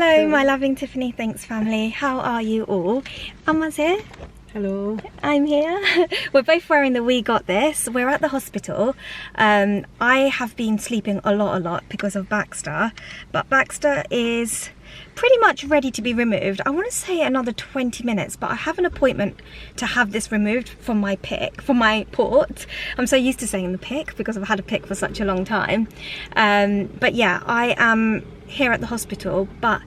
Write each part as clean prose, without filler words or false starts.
Hello, my loving Tiffany Thinks family. How are you all? Emma's here. Hello. I'm here. We're both wearing the We Got This. We're at the hospital. I have been sleeping a lot because of Baxter, but Baxter is pretty much ready to be removed. I want to say another 20 minutes, but I have an appointment to have this removed from my port. I'm so used to saying the pick because I've had a pick for such a long time. But yeah, I am here at the hospital, but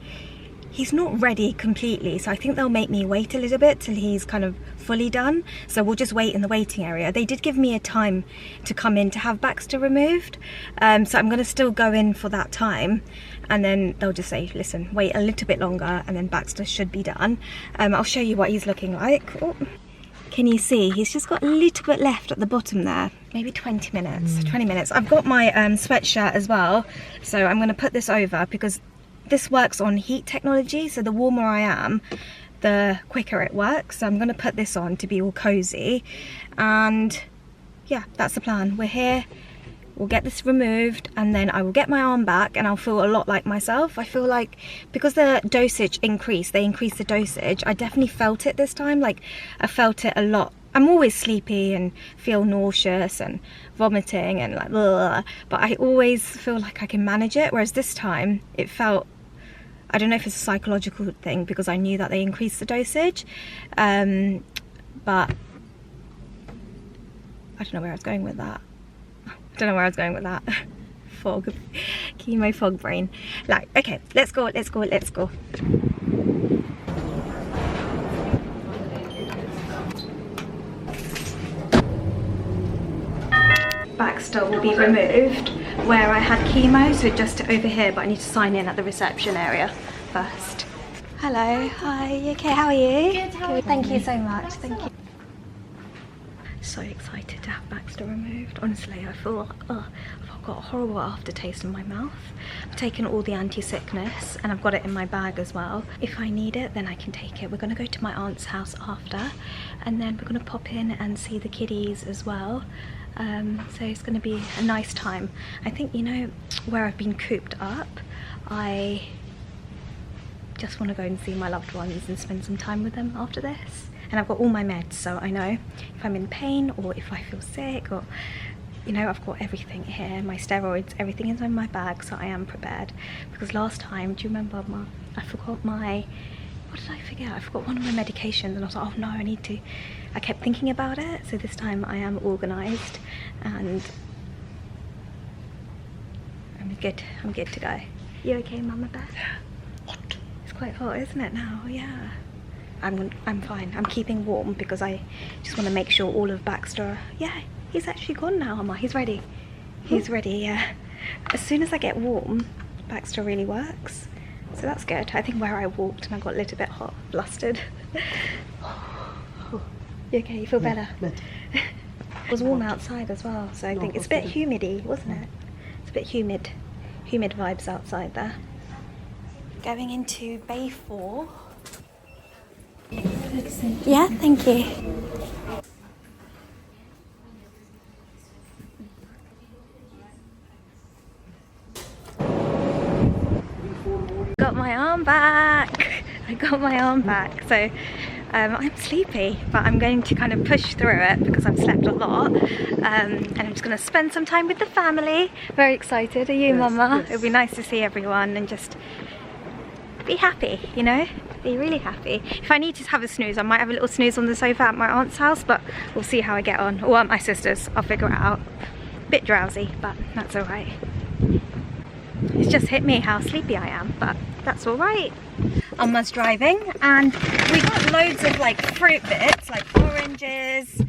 he's not ready completely, so I think they'll make me wait a little bit till he's kind of fully done. So we'll just wait in the waiting area. They did give me a time to come in to have Baxter removed, so I'm going to still go in for that time, and then they'll just say, listen, wait a little bit longer and then Baxter should be done. I'll show you what he's looking like. Oh, can you see? He's just got a little bit left at the bottom there. Maybe 20 minutes. 20 minutes. I've got my sweatshirt as well, so I'm going to put this over because this works on heat technology, so the warmer I am, the quicker it works. So I'm going to put this on to be all cozy, and yeah, that's the plan. We're here, we'll get this removed, and then I will get my arm back and I'll feel a lot like myself. I feel like because the dosage increased, they increased the dosage, I definitely felt it this time. Like, I felt it a lot. I'm always sleepy and feel nauseous and vomiting and like blah, but I always feel like I can manage it, whereas this time it felt, I don't know if it's a psychological thing because I knew that they increased the dosage, but I don't know where I was going with that. Fog, chemo fog brain. Like, okay, let's go. Baxter will be removed where I had chemo, so just over here, but I need to sign in at the reception area first. Hello, hi, you okay, how are you? Good, how are you? Thank you so much, thank you. So excited to have Baxter removed. Honestly, I feel like, I've got a horrible aftertaste in my mouth. I've taken all the anti-sickness and I've got it in my bag as well. If I need it, then I can take it. We're gonna go to my aunt's house after, and then we're gonna pop in and see the kiddies as well. So it's going to be a nice time. I think, you know, where I've been cooped up, I just want to go and see my loved ones and spend some time with them after this. And I've got all my meds, so I know if I'm in pain or if I feel sick, or, you know, I've got everything here, my steroids, everything is in my bag, so I am prepared. Because last time, do you remember, I forgot my, what did I forget? I forgot one of my medications, and I was like, oh no, I kept thinking about it. So this time I am organised and I'm good to go. You okay, Mama Beth? Hot. It's quite hot, isn't it now? Yeah. I'm fine. I'm keeping warm because I just want to make sure all of Baxter, yeah, he's actually gone now, Emma. He's ready. He's ready, yeah. As soon as I get warm, Baxter really works. So that's good. I think where I walked and I got a little bit hot, flustered. You okay? You feel better? It was warm outside as well, so I think it's a bit humidy, wasn't it? It's a bit humid vibes outside there. Going into Bay 4. Yeah, thank you. Got my arm back. I got my arm back. So I'm sleepy, but I'm going to kind of push through it because I've slept a lot. And I'm just going to spend some time with the family. Very excited. Are you, yes, Mama? Yes. It'll be nice to see everyone and just be happy, you know? Be really happy. If I need to have a snooze, I might have a little snooze on the sofa at my aunt's house, but we'll see how I get on. Or at my sister's. I'll figure it out. Bit drowsy, but that's alright. It's just hit me how sleepy I am, but that's all right. Emma's driving, and we got loads of like fruit bits, like oranges,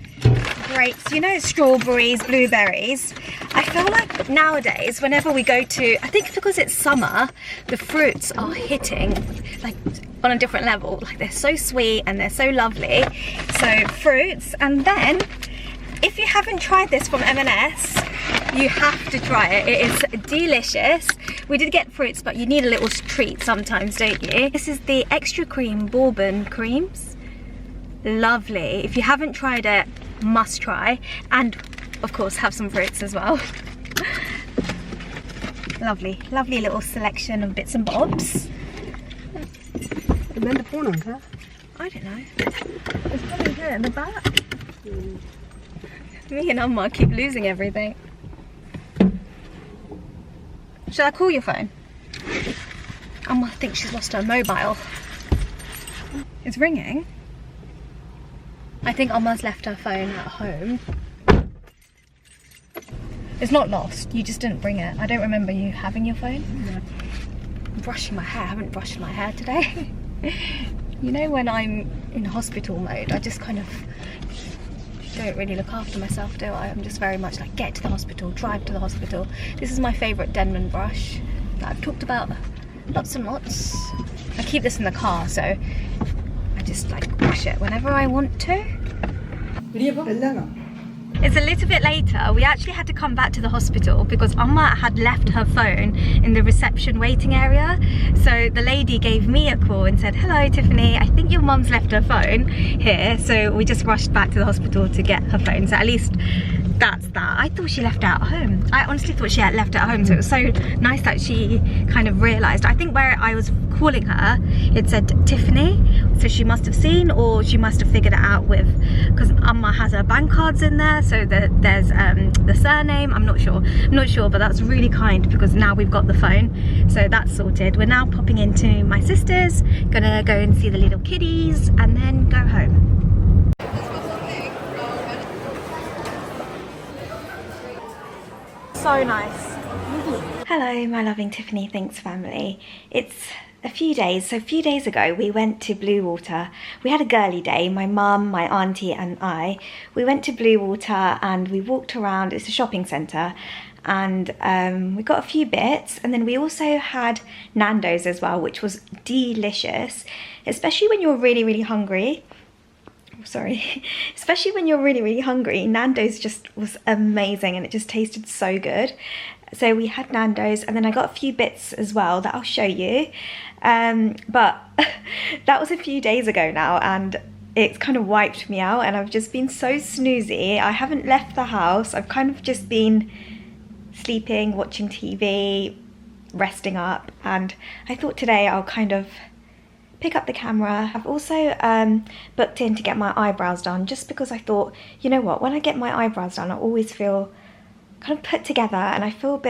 grapes, you know, strawberries, blueberries. I feel like nowadays, whenever we go to, I think because it's summer, the fruits are hitting like on a different level. Like, they're so sweet and they're so lovely. So fruits, and then if you haven't tried this from M&S, you have to try it. It is delicious. We did get fruits, but you need a little treat sometimes, don't you? This is the extra cream bourbon creams. Lovely. If you haven't tried it, must try. And of course, have some fruits as well. Lovely, lovely little selection of bits and bobs. then the phone on, huh? I don't know. It's probably here in the back. Me and Amma keep losing everything. Should I call your phone? Amma thinks she's lost her mobile. It's ringing. I think Amma's left her phone at home. It's not lost, you just didn't bring it. I don't remember you having your phone. Yeah. I'm brushing my hair, I haven't brushed my hair today. You know, when I'm in hospital mode, I just kind of don't really look after myself, do I? I'm just very much like, get to the hospital, drive to the hospital. This is my favourite Denman brush that I've talked about lots and lots. I keep this in the car, so I just like brush it whenever I want to. It's a little bit later. We actually had to come back to the hospital because Amma had left her phone in the reception waiting area. So the lady gave me a call and said, hello Tiffany, I think your mum's left her phone here. So we just rushed back to the hospital to get her phone. So at least that's that. I thought she left it at home. I honestly thought she had left it at home. So it was so nice that she kind of realised. I think where I was calling her, it said Tiffany. So she must have seen, or she must have figured it out with, because Amma has her bank cards in there. So there's the surname. I'm not sure, but that's really kind because now we've got the phone. So that's sorted. We're now popping into my sister's, gonna go and see the little kiddies and then go home. So nice. Hello, my loving Tiffany Thinks family. It's a few days ago we went to Blue Water. We had a girly day, my mum, my auntie and I. We went to Blue Water and we walked around. It's a shopping centre, and we got a few bits, and then we also had Nando's as well, which was delicious, especially when you're really hungry. Especially when you're really hungry. Nando's just was amazing and it just tasted so good. So we had Nando's, and then I got a few bits as well that I'll show you. But that was a few days ago now, and it's kind of wiped me out, and I've just been so snoozy. I haven't left the house. I've kind of just been sleeping, watching TV, resting up, and I thought today I'll kind of pick up the camera. I've also booked in to get my eyebrows done, just because I thought, you know what, when I get my eyebrows done I always feel kind of put together and I feel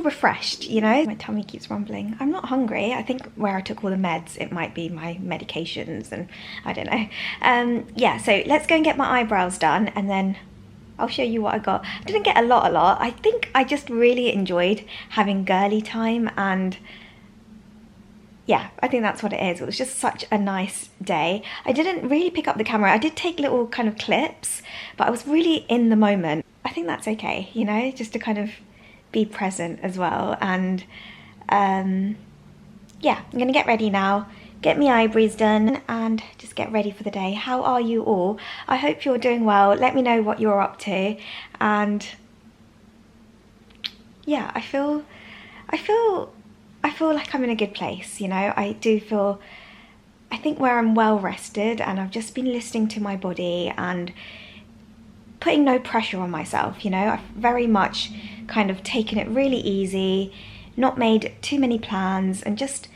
refreshed, you know. My tummy keeps rumbling. I'm not hungry. I think where I took all the meds, it might be my medications, and I don't know. Yeah, so let's go and get my eyebrows done and then I'll show you what I got. I didn't get a lot. I think I just really enjoyed having girly time, and yeah, I think that's what it is. It was just such a nice day. I didn't really pick up the camera. I did take little kind of clips, but I was really in the moment. I think that's okay, you know, just to kind of be present as well. And yeah, I'm gonna get ready now, get my eyebrows done and just get ready for the day. How are you all? I hope you're doing well. Let me know what you're up to. And yeah, I feel like I'm in a good place, you know. I think where I'm well rested, and I've just been listening to my body and putting no pressure on myself, you know. I've very much kind of taken it really easy, not made too many plans, and just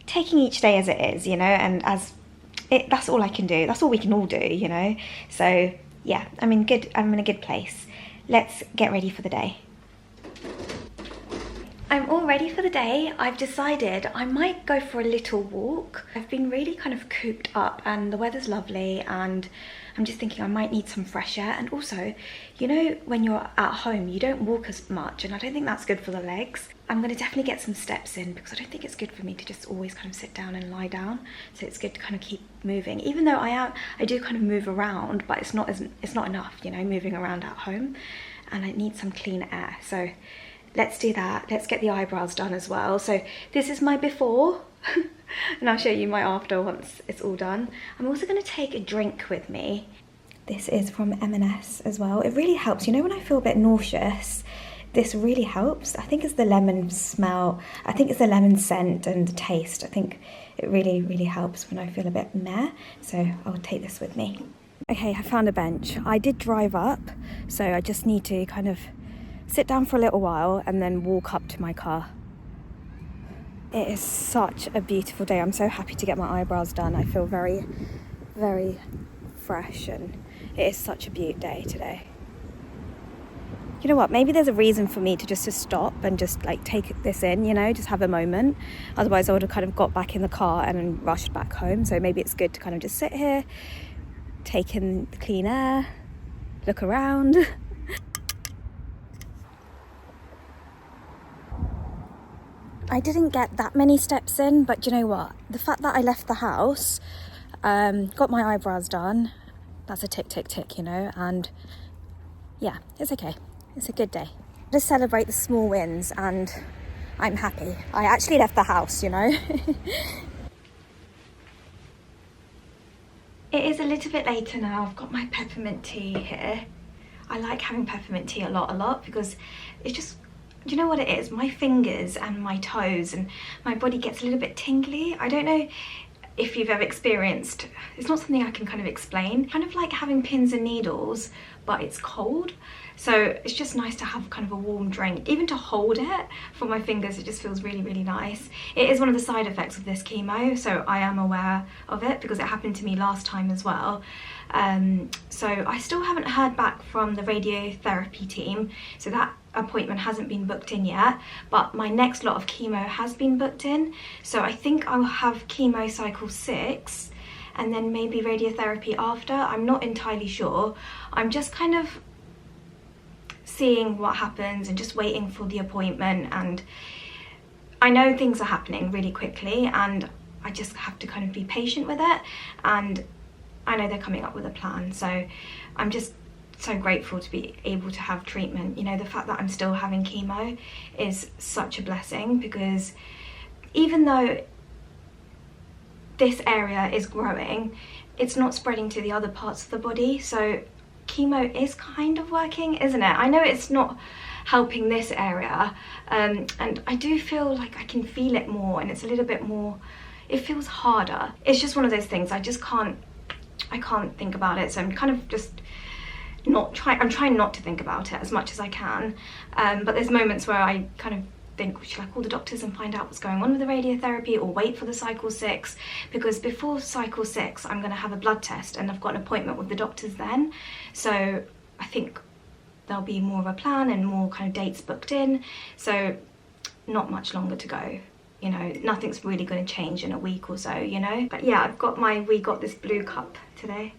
taking each day as it is, you know, and that's all I can do. That's all we can all do, you know. So yeah, I'm in a good place. Let's get ready for the day. I'm all ready for the day. I've decided I might go for a little walk. I've been really kind of cooped up and the weather's lovely, and I'm just thinking I might need some fresh air. And also, you know, when you're at home, you don't walk as much, and I don't think that's good for the legs. I'm gonna definitely get some steps in because I don't think it's good for me to just always kind of sit down and lie down. So it's good to kind of keep moving, even though I do kind of move around, but it's not enough, you know, moving around at home, and I need some clean air. So let's do that. Let's get the eyebrows done as well. So this is my before and I'll show you my after once it's all done. I'm also going to take a drink with me. This is from M&S as well. It really helps, you know, when I feel a bit nauseous, this really helps. I think it's the lemon smell, I think it's the lemon scent and the taste. I think it really helps when I feel a bit meh. So I'll take this with me. Okay, I found a bench. I did drive up, so I just need to kind of sit down for a little while and then walk up to my car. It is such a beautiful day. I'm so happy to get my eyebrows done. I feel very, very fresh, and it is such a beautiful day today. You know what, maybe there's a reason for me to stop and just like take this in, you know, just have a moment. Otherwise I would have kind of got back in the car and then rushed back home. So maybe it's good to kind of just sit here, take in the clean air, look around. I didn't get that many steps in, but you know what? The fact that I left the house, got my eyebrows done, that's a tick, tick, tick, you know, and yeah, it's okay. It's a good day. Just celebrate the small wins, and I'm happy. I actually left the house, you know. It is a little bit later now. I've got my peppermint tea here. I like having peppermint tea a lot because it's just, do you know what it is? My fingers and my toes and my body gets a little bit tingly. I don't know if you've ever experienced, it's not something I can kind of explain. Kind of like having pins and needles, but it's cold. So it's just nice to have kind of a warm drink. Even to hold it for my fingers, it just feels really, really nice. It is one of the side effects of this chemo, so I am aware of it because it happened to me last time as well. So I still haven't heard back from the radiotherapy team, so that appointment hasn't been booked in yet, but my next lot of chemo has been booked in. So I think I'll have chemo cycle 6 and then maybe radiotherapy after. I'm not entirely sure. I'm just kind of seeing what happens and just waiting for the appointment, and I know things are happening really quickly and I just have to kind of be patient with it, and I know they're coming up with a plan. So I'm just so grateful to be able to have treatment. You know, the fact that I'm still having chemo is such a blessing, because even though this area is growing, it's not spreading to the other parts of the body. So chemo is kind of working, isn't it? I know it's not helping this area, and I do feel like I can feel it more, and it's a little bit more, it feels harder. It's just one of those things, I can't think about it. So I'm kind of just I'm trying not to think about it as much as I can, but there's moments where I kind of think, should I call the doctors and find out what's going on with the radiotherapy, or wait for the cycle 6? Because before cycle 6 I'm going to have a blood test, and I've got an appointment with the doctors then, so I think there'll be more of a plan and more kind of dates booked in. So not much longer to go, you know, nothing's really going to change in a week or so, you know. But yeah, we got this blue cup today.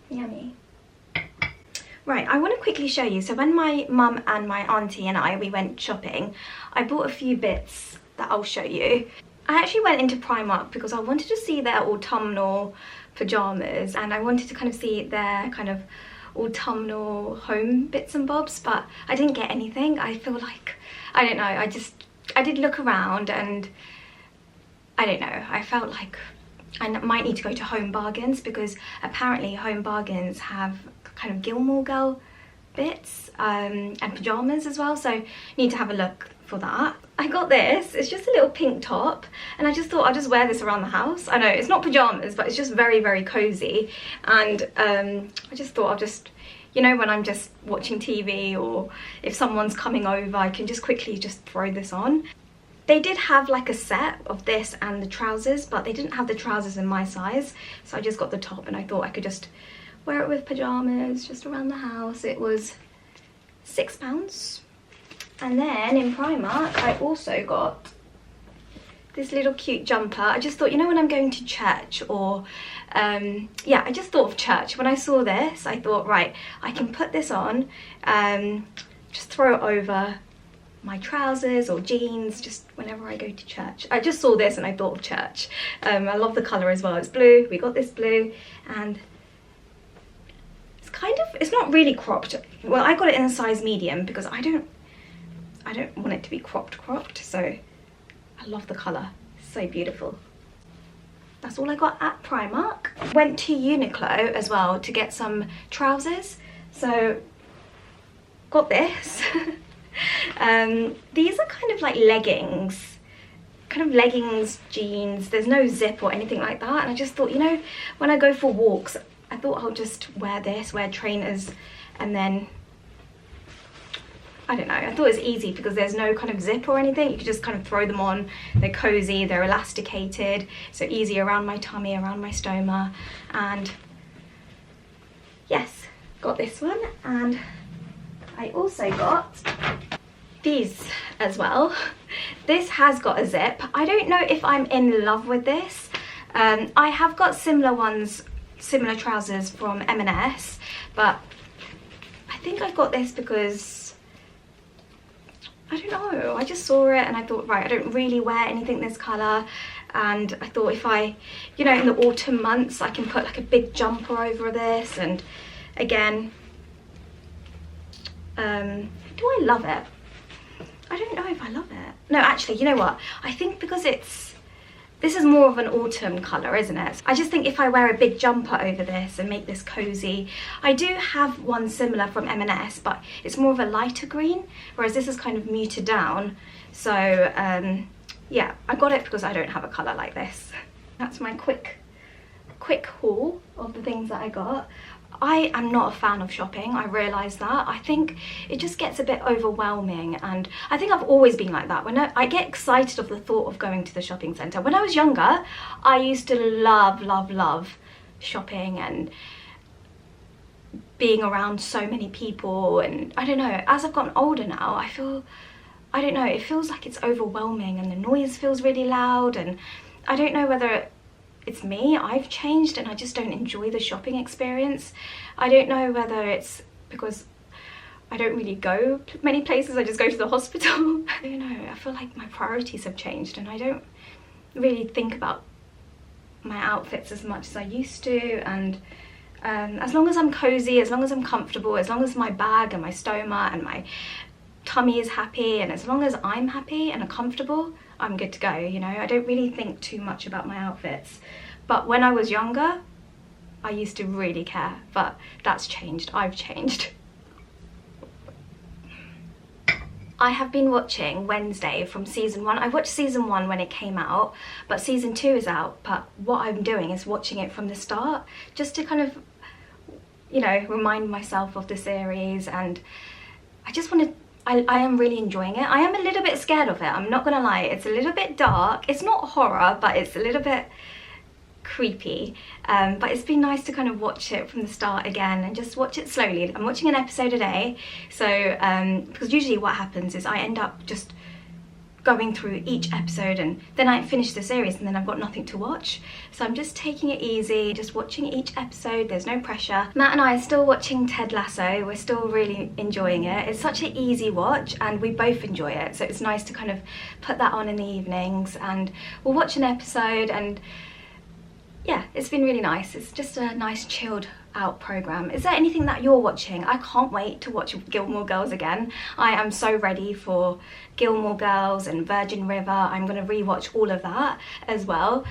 Yummy. Right, I want to quickly show you. So when my mum and my auntie and we went shopping, I bought a few bits that I'll show you. I actually went into Primark because I wanted to see their autumnal pyjamas, and I wanted to kind of see their kind of autumnal home bits and bobs, but I didn't get anything. I feel like, I don't know, I did look around, and I don't know, I felt like I might need to go to Home Bargains, because apparently Home Bargains have kind of Gilmore Girl bits and pyjamas as well, so need to have a look for that. I got this, it's just a little pink top, and I just thought I'll just wear this around the house. I know it's not pyjamas, but it's just very, very cozy, and I just thought I'll just, you know, when I'm just watching TV or if someone's coming over, I can just quickly just throw this on. They did have like a set of this and the trousers, but they didn't have the trousers in my size, so I just got the top, and I thought I could just wear it with pyjamas just around the house. It was £6. And then in Primark I also got this little cute jumper. I just thought, you know, when I'm going to church, or yeah, I just thought of church. When I saw this, I thought, right, I can put this on, just throw it over my trousers or jeans, just whenever I go to church. I just saw this and I thought of church. I love the colour as well. It's blue, we got this blue, and it's kind of, it's not really cropped. Well, I got it in a size medium because I don't want it to be cropped, so I love the colour, so beautiful. That's all I got at Primark. Went to Uniqlo as well to get some trousers, so got this. These are kind of like leggings, jeans. There's no zip or anything like that, and I just thought, you know, when I go for walks, I thought I'll just wear this, wear trainers, and then I don't know, I thought it was easy because there's no kind of zip or anything. You could just kind of throw them on. They're cozy, they're elasticated, so easy around my tummy, around my stoma. And yes, got this one. And I also got these as well. This has got a zip. I don't know if I'm in love with this. I have got similar ones, similar trousers from M&S, but I think I got this because, I don't know, I just saw it and I thought, right, I don't really wear anything this colour, and I thought if I, you know, in the autumn months, I can put like a big jumper over this. And again, do I love it? I don't know if I love it. No, actually, you know what? I think because this is more of an autumn colour, isn't it? I just think if I wear a big jumper over this and make this cozy. I do have one similar from M&S, but it's more of a lighter green, whereas this is kind of muted down. So yeah, I got it because I don't have a colour like this. That's my quick haul of the things that I got. I am not a fan of shopping, I realise that. I think it just gets a bit overwhelming, and I think I've always been like that. When I get excited of the thought of going to the shopping centre. When I was younger, I used to love shopping and being around so many people, and I don't know, as I've gotten older now, I don't know, it feels like it's overwhelming and the noise feels really loud, and I don't know whether it's me, I've changed and I just don't enjoy the shopping experience. I don't know whether it's because I don't really go many places, I just go to the hospital. I don't know, I feel like my priorities have changed and I don't really think about my outfits as much as I used to. And as long as I'm cozy, as long as I'm comfortable, as long as my bag and my stoma and my tummy is happy, and as long as I'm happy and I'm comfortable, I'm good to go, you know. I don't really think too much about my outfits. But when I was younger, I used to really care, but that's changed. I've changed. I have been watching Wednesday from season 1. I watched season 1 when it came out, but season 2 is out. But what I'm doing is watching it from the start, just to kind of, you know, remind myself of the series. And I just want to, I am really enjoying it. I am a little bit scared of it, I'm not gonna lie. It's a little bit dark. It's not horror, but it's a little bit creepy. But it's been nice to kind of watch it from the start again and just watch it slowly. I'm watching an episode a day. So, because usually what happens is I end up just going through each episode and then I finish the series and then I've got nothing to watch. So I'm just taking it easy, just watching each episode, there's no pressure. Matt and I are still watching Ted Lasso, we're still really enjoying it. It's such an easy watch and we both enjoy it, so it's nice to kind of put that on in the evenings and we'll watch an episode. And yeah, it's been really nice. It's just a nice chilled out program. Is there anything that you're watching? I can't wait to watch Gilmore Girls again. I am so ready for Gilmore Girls and Virgin River. I'm going to rewatch all of that as well.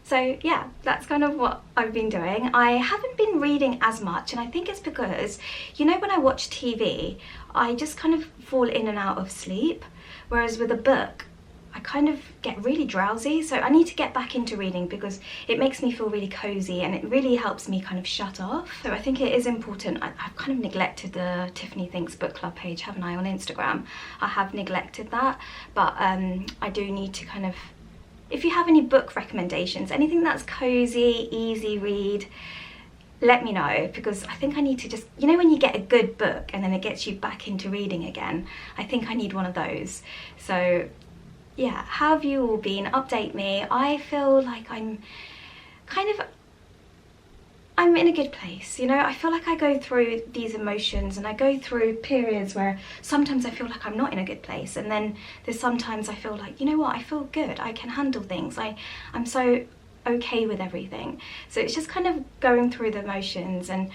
So yeah, that's kind of what I've been doing. I haven't been reading as much, and I think it's because, you know, when I watch TV, I just kind of fall in and out of sleep, whereas with a book, I kind of get really drowsy. So I need to get back into reading because it makes me feel really cozy and it really helps me kind of shut off. So I think it is important. I've kind of neglected the Tiffany Thinks book club page, haven't I, on Instagram? I have neglected that, but I do need to kind of, if you have any book recommendations, anything that's cozy, easy read, let me know, because I think I need to just, you know, when you get a good book and then it gets you back into reading again, I think I need one of those. So yeah, how have you all been? Update me. I feel like I'm in a good place, you know. I feel like I go through these emotions and I go through periods where sometimes I feel like I'm not in a good place, and then there's sometimes I feel like, you know what, I feel good, I can handle things, I'm so okay with everything. So it's just kind of going through the emotions, and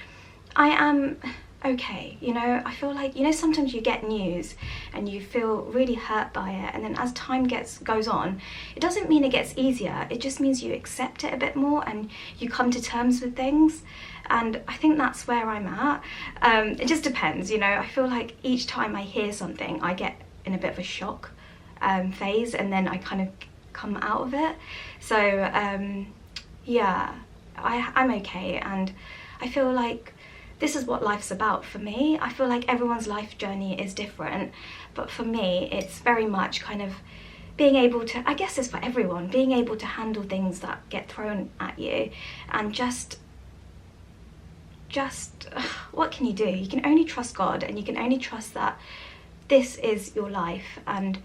I am okay, you know. I feel like, you know, sometimes you get news and you feel really hurt by it, and then as time goes on, it doesn't mean it gets easier, it just means you accept it a bit more and you come to terms with things. And I think that's where I'm at. It just depends, you know. I feel like each time I hear something, I get in a bit of a shock phase, and then I kind of come out of it. So yeah, I'm okay, and I feel like this is what life's about for me. I feel like everyone's life journey is different, but for me it's very much kind of being able to, I guess it's for everyone, being able to handle things that get thrown at you, and just what can you do? You can only trust God, and you can only trust that this is your life, and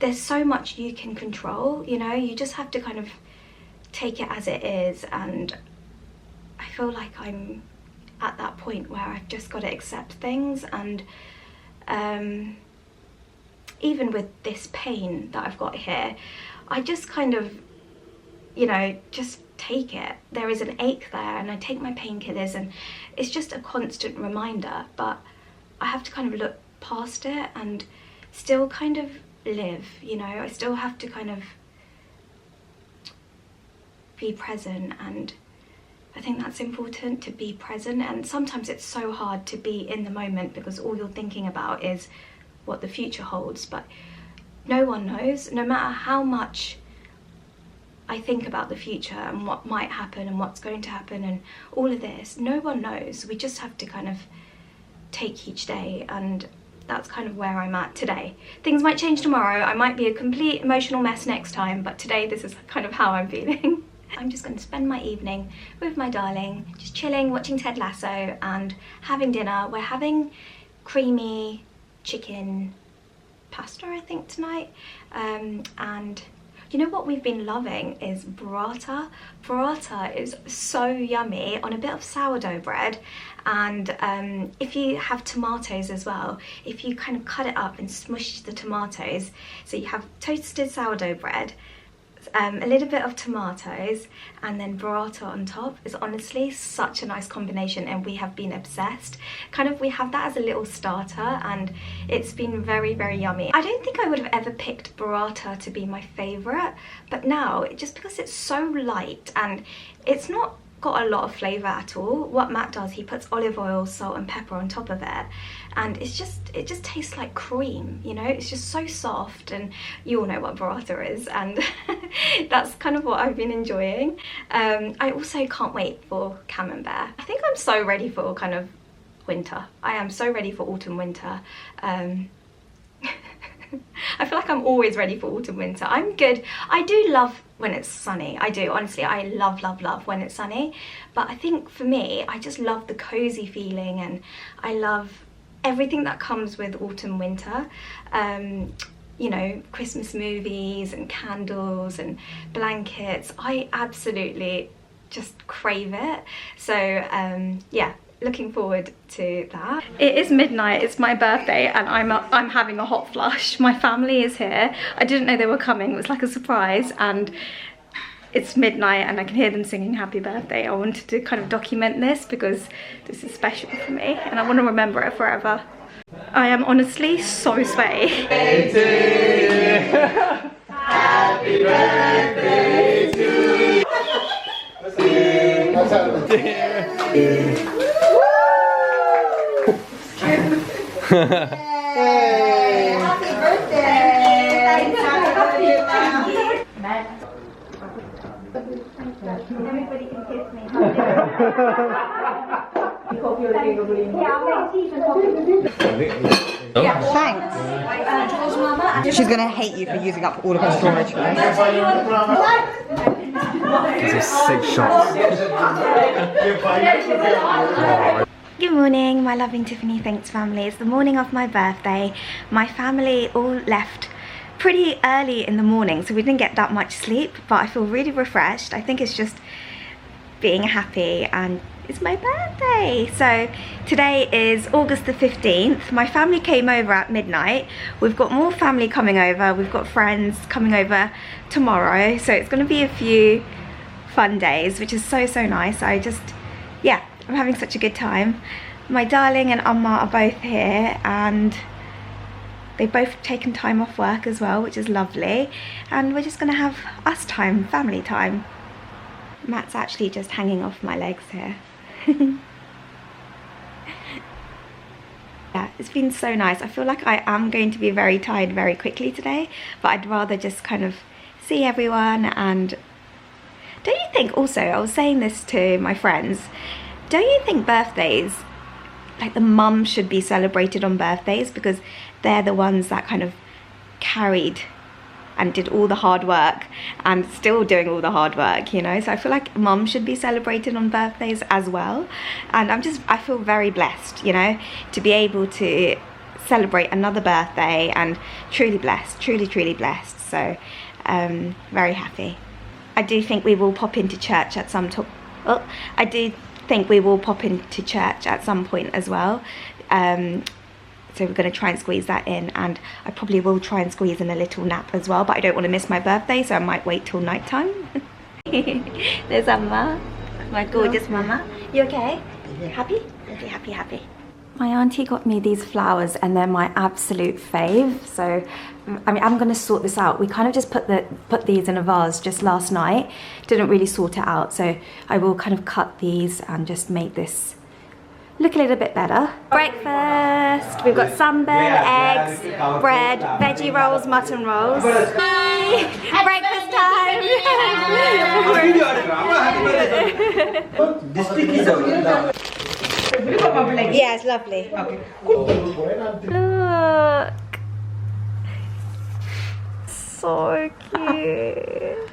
there's so much you can control, you know. You just have to kind of take it as it is, and I feel like I'm at that point where I've just got to accept things. And even with this pain that I've got here, I just kind of, you know, just take it. There is an ache there, and I take my painkillers, and it's just a constant reminder, but I have to kind of look past it and still kind of live, you know. I still have to kind of be present, and I think that's important, to be present. And sometimes it's so hard to be in the moment because all you're thinking about is what the future holds, but no one knows. No matter how much I think about the future and what might happen and what's going to happen and all of this, no one knows. We just have to kind of take each day, and that's kind of where I'm at today. Things might change tomorrow. I might be a complete emotional mess next time, but today this is kind of how I'm feeling. I'm just going to spend my evening with my darling, just chilling, watching Ted Lasso and having dinner. We're having creamy chicken pasta, I think, tonight. And you know what we've been loving is burrata. Burrata is so yummy on a bit of sourdough bread, and if you have tomatoes as well, if you kind of cut it up and smush the tomatoes, so you have toasted sourdough bread, a little bit of tomatoes, and then burrata on top, is honestly such a nice combination, and we have been obsessed. Kind of, we have that as a little starter, and it's been very, very yummy. I don't think I would have ever picked burrata to be my favourite, but now, just because it's so light and it's not got a lot of flavour at all, what Matt does, he puts olive oil, salt and pepper on top of it, and it just tastes like cream, you know. It's just so soft, and you all know what burrata is, and that's kind of what I've been enjoying. I also can't wait for camembert. I think I'm so ready for kind of winter. I am so ready for autumn winter. I feel like I'm always ready for autumn winter. I'm good. I do love when it's sunny. I do, honestly. I love, love, love when it's sunny. But I think for me, I just love the cozy feeling, and I love everything that comes with autumn winter. You know, Christmas movies and candles and blankets. I absolutely just crave it. So yeah, looking forward to that. It is midnight, it's my birthday, and I'm having a hot flush. My family is here. I didn't know they were coming. It was like a surprise, and it's midnight and I can hear them singing happy birthday. I wanted to kind of document this because this is special for me, and I want to remember it forever. I am honestly so sweaty. Happy birthday to you. Hey! Happy birthday! Everybody can kiss me. Hope you're looking over. Yeah, thanks. She's gonna hate you for using up all of her storage. These are 6 shots. Good morning, my loving Tiffany Thanks family. It's the morning of my birthday. My family all left pretty early in the morning, so we didn't get that much sleep, but I feel really refreshed. I think it's just being happy, and it's my birthday. So today is August the 15th. My family came over at midnight. We've got more family coming over. We've got friends coming over tomorrow. So it's gonna be a few fun days, which is so, so nice. Yeah, I'm having such a good time. My darling and Amma are both here, and they've both taken time off work as well, which is lovely. And we're just gonna have us time, family time. Matt's actually just hanging off my legs here. Yeah, it's been so nice. I feel like I am going to be very tired very quickly today, but I'd rather just kind of see everyone. And don't you think also, I was saying this to my friends, don't you think birthdays, like the mum should be celebrated on birthdays, because they're the ones that kind of carried and did all the hard work and still doing all the hard work, you know? So I feel like mum should be celebrated on birthdays as well. And I feel very blessed, you know, to be able to celebrate another birthday, and truly blessed, truly blessed. So very happy. I do think we will pop into church at some I do think we will pop into church at some point as well. So we're going to try and squeeze that in, and I probably will try and squeeze in a little nap as well, but I don't want to miss my birthday, so I might wait till night time. There's Amma, my gorgeous mama. You okay? Yeah. Happy? Happy. My auntie got me these flowers, and they're my absolute fave. So, I mean, I'm going to sort this out. We kind of just put these in a vase just last night. Didn't really sort it out, so I will kind of cut these and just make this look a little bit better. Breakfast. We've got sambal, eggs, bread, veggie rolls, mutton rolls. Breakfast time. Yeah, it's lovely. Okay. Look. So cute.